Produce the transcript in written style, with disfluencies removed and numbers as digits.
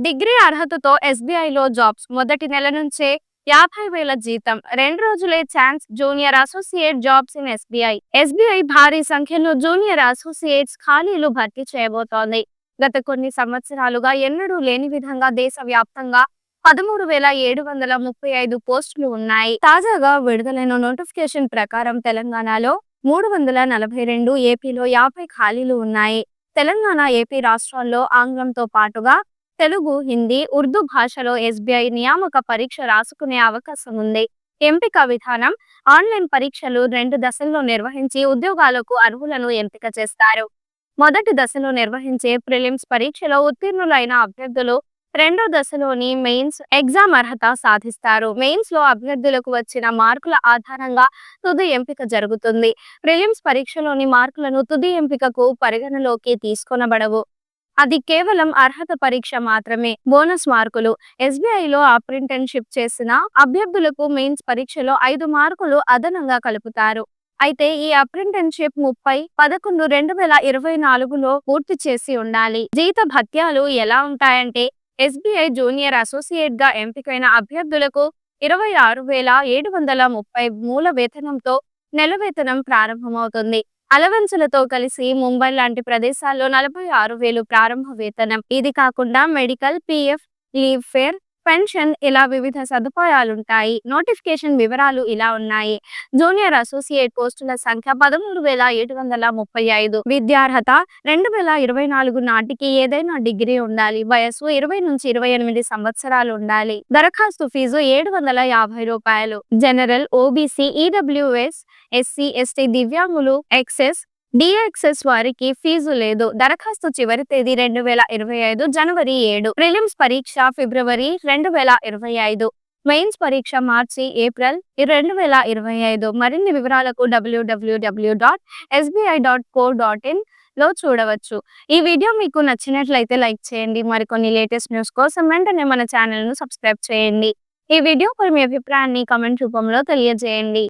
Degree అర్హతతో ఎస్బీఐలో jobs మొదటి నెల నుంచే 50,000 జీతం. 2 రోజులే chance junior associate jobs in SBI. SBI భారీ సంఖ్యలో జూనియర్ అసోసియేట్స్ ఖాళీలు భర్తీ చేయబోతోంది. గత కొన్ని సంవత్సరాలుగా ఎన్నడూ లేని విధంగా దేశవ్యాప్తంగా 13,735 పోస్టులు ఉన్నాయి. తాజాగా విడుదలైన నోటిఫికేషన్ ప్రకారం తెలంగాణలో 342, ఏపీలో 50 ఖాళీలు ఉన్నాయి. తెలంగాణ, ఏపీ రాష్ట్రాల్లో ఆంగ్లంతో పాటుగా తెలుగు, హిందీ, ఉర్దూ భాషలో ఎస్బీఐ నియామక పరీక్ష రాసుకునే అవకాశం ఉంది. ఎంపిక విధానం: ఆన్లైన్ పరీక్షలు 2 దశల్లో నిర్వహించి ఉద్యోగాలకు అర్హులను ఎంపిక చేస్తారు. మొదటి దశలో నిర్వహించే ప్రిలిమ్స్ పరీక్షలో ఉత్తీర్ణులైన అభ్యర్థులు రెండో దశలోని మెయిన్స్ ఎగ్జామ్ అర్హత సాధిస్తారు. మెయిన్స్ లో అభ్యర్థులకు వచ్చిన మార్కుల ఆధారంగా తుది ఎంపిక జరుగుతుంది. ప్రిలిమ్స్ పరీక్షలోని మార్కులను తుది ఎంపికకు పరిగణలోకి తీసుకొనబడవు. అది కేవలం అర్హత పరీక్ష మాత్రమే. బోనస్ మార్కులు: ఎస్బీఐలో అప్రెంటిస్‌షిప్ చేసిన అభ్యర్థులకు మెయిన్స్ పరీక్షలో 5 మార్కులు అదనంగా కలుపుతారు. అయితే ఈ అప్రెంటిస్‌షిప్ 30/11/2024లో పూర్తి చేసి ఉండాలి. జీత భత్యాలు ఎలా ఉంటాయంటే, ఎస్బీఐ జూనియర్ అసోసియేట్ గా ఎంపికైన అభ్యర్థులకు 26,730 మూల వేతనంతో నెల వేతనం ప్రారంభమవుతుంది. అలవెన్సులతో కలిసి ముంబై లాంటి ప్రదేశాల్లో 46,000 ప్రారంభ వేతనం. ఇది కాకుండా medical, PF, leave fair, pension ఇలా వివిధ సదుపాయాలుంటాయి. నోటిఫికేషన్ వివరాలు ఇలా ఉన్నాయి. జూనియర్ అసోసియేట్ పోస్టుల సంఖ్య 13,735. విద్యార్హత: 2024 నాటికి ఏదైనా డిగ్రీ ఉండాలి. వయస్సు 20-28 సంవత్సరాలు ఉండాలి. దరఖాస్తు ఫీజు రూ. 750. General, OBC, EWS, SC, ST, దివ్యాంగులు, ఎక్సెస్, డిఎక్సెస్ వారికి ఫీజు లేదు. దరఖాస్తు చివరి తేదీ 2025 జనవరి 7. ప్రిలిమ్స్ పరీక్ష ఫిబ్రవరి 2025. మెయిన్స్ పరీక్ష మార్చి, ఏప్రిల్ 2025. మరిన్ని వివరాలకు www.sbi.co.in లో చూడవచ్చు. ఈ వీడియో మీకు నచ్చినట్లయితే లైక్ చేయండి. మరికొన్ని లేటెస్ట్ న్యూస్ కోసం వెంటనే మన ఛానల్ ను సబ్స్క్రైబ్ చేయండి. ఈ వీడియోపై మీ అభిప్రాయాన్ని కామెంట్ రూపంలో తెలియజేయండి.